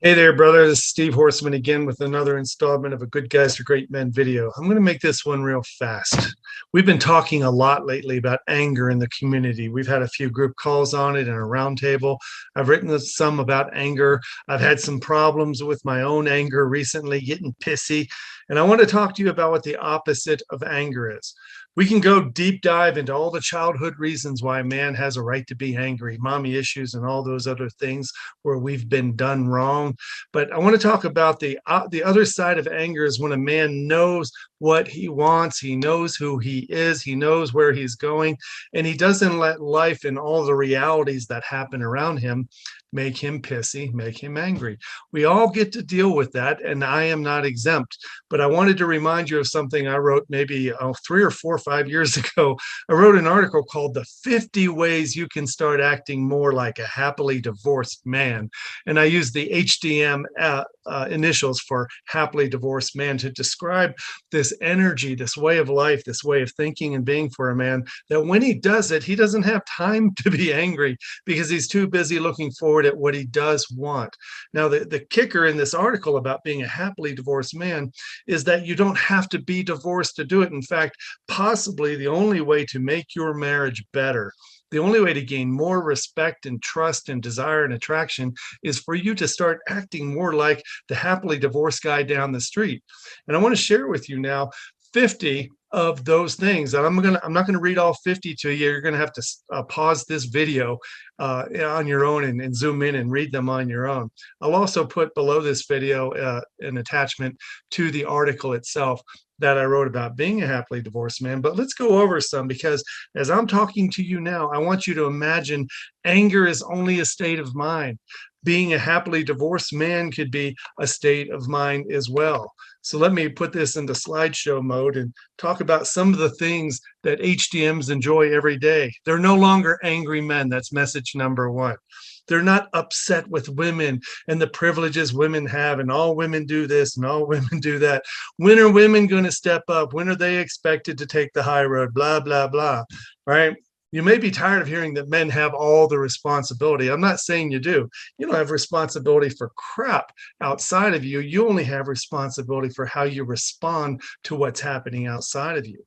Hey there, brother. This is Steve Horseman again with another installment of a Good Guys to Great Men video. I'm going to make this one real fast. We've been talking a lot lately about anger in the community. We've had a few group calls on it and a roundtable. I've written some about anger. I've had some problems with my own anger recently, getting pissy. And I want to talk to you about what the opposite of anger is. We can go deep dive into all the childhood reasons why a man has a right to be angry, mommy issues, and all those other things where we've been done wrong. But I want to talk about the other side of anger is when a man knows what he wants, he knows who he is, he knows where he's going, and he doesn't let life and all the realities that happen around him make him pissy, make him angry. We all get to deal with that, and I am not exempt. But I wanted to remind you of something I wrote maybe 3 or 4 or 5 years ago. I wrote an article called The 50 Ways You Can Start Acting More Like a Happily Divorced Man. And I used the HDM initials for happily divorced man to describe this energy, this way of life, this way of thinking and being for a man, that when he does it, he doesn't have time to be angry because he's too busy looking forward at what he does want. Now, the kicker in this article about being a happily divorced man is that you don't have to be divorced to do it. In fact, possibly the only way to make your marriage better, the only way to gain more respect and trust and desire and attraction is for you to start acting more like the happily divorced guy down the street. And I want to share with you now 50 of those things. And I'm not gonna read all 50 to you. You're gonna have to pause this video on your own and zoom in and read them on your own. I'll also put below this video an attachment to the article itself that I wrote about being a happily divorced man. But let's go over some, because as I'm talking to you now, I want you to imagine anger is only a state of mind. Being a happily divorced man could be a state of mind as well. So let me put this into slideshow mode and talk about some of the things that HDMs enjoy every day. They're no longer angry men. That's message number one. They're not upset with women and the privileges women have, and all women do this and all women do that. When are women going to step up? When are they expected to take the high road? Blah, blah, blah. Right? You may be tired of hearing that men have all the responsibility. I'm not saying you do. You don't have responsibility for crap outside of you. You only have responsibility for how you respond to what's happening outside of you.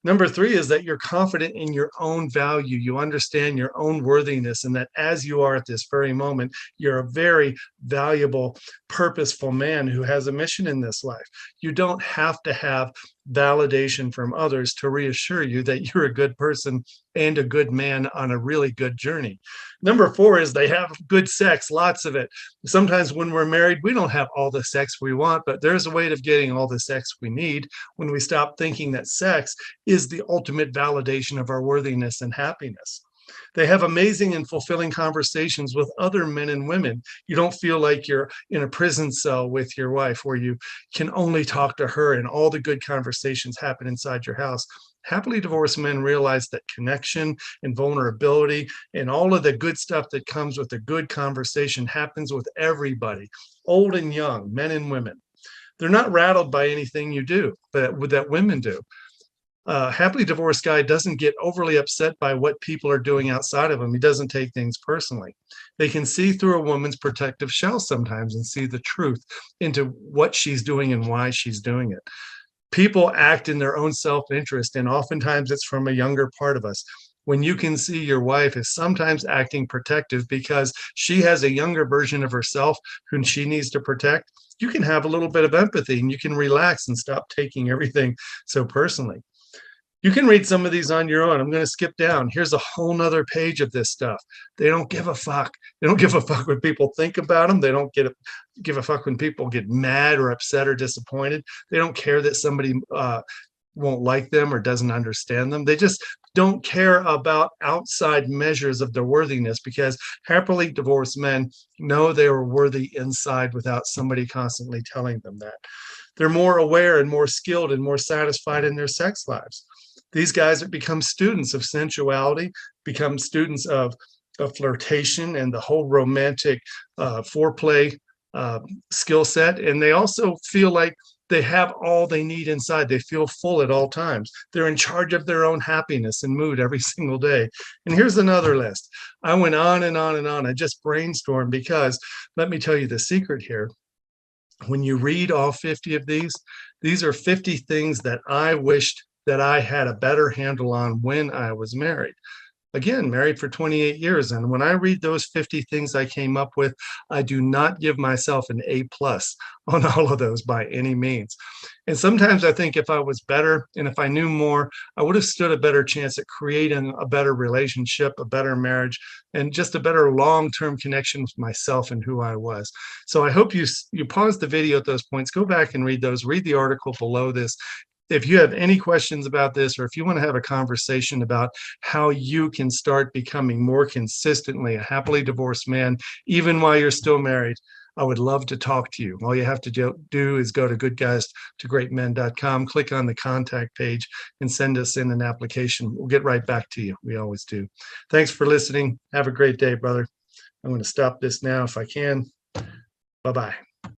Number three is that you're confident in your own value. You understand your own worthiness, and that as you are at this very moment, you're a very valuable, purposeful man who has a mission in this life. You don't have to have validation from others to reassure you that you're a good person and a good man on a really good journey. Number four is they have good sex, lots of it. Sometimes when we're married, we don't have all the sex we want, but there's a way of getting all the sex we need when we stop thinking that sex is the ultimate validation of our worthiness and happiness. They have amazing and fulfilling conversations with other men and women. You don't feel like you're in a prison cell with your wife where you can only talk to her and all the good conversations happen inside your house. Happily divorced men realize that connection and vulnerability and all of the good stuff that comes with a good conversation happens with everybody, old and young, men and women. They're not rattled by anything you do, but that women do. Happily divorced guy doesn't get overly upset by what people are doing outside of him. He doesn't take things personally. They can see through a woman's protective shell sometimes and see the truth into what she's doing and why she's doing it. People act in their own self-interest, and oftentimes it's from a younger part of us. When you can see your wife is sometimes acting protective because she has a younger version of herself whom she needs to protect, you can have a little bit of empathy and you can relax and stop taking everything so personally. You can read some of these on your own. I'm going to skip down. Here's a whole nother page of this stuff. They don't give a fuck. They don't give a fuck what people think about them. They don't give a fuck when people get mad or upset or disappointed. They don't care that somebody won't like them or doesn't understand them. They just don't care about outside measures of their worthiness, because happily divorced men know they are worthy inside without somebody constantly telling them that. They're more aware and more skilled and more satisfied in their sex lives. These guys have become students of sensuality, become students of flirtation and the whole romantic foreplay skill set. And they also feel like They have all they need inside. They feel full at all times. They're in charge of their own happiness and mood every single day. And here's another list. I went on and on and on. I just brainstormed because let me tell you the secret here. When you read all 50 of these are 50 things that I wished that I had a better handle on when I was married. Again, married for 28 years. And when I read those 50 things I came up with, I do not give myself an A+ on all of those by any means. And sometimes I think if I was better and if I knew more, I would have stood a better chance at creating a better relationship, a better marriage, and just a better long-term connection with myself and who I was. So I hope you pause the video at those points, go back and read those, read the article below this. If you have any questions about this, or if you want to have a conversation about how you can start becoming more consistently a happily divorced man, even while you're still married, I would love to talk to you. All you have to do is go to goodguystogreatmen.com, click on the contact page, and send us in an application. We'll get right back to you. We always do. Thanks for listening. Have a great day, brother. I'm going to stop this now if I can. Bye-bye.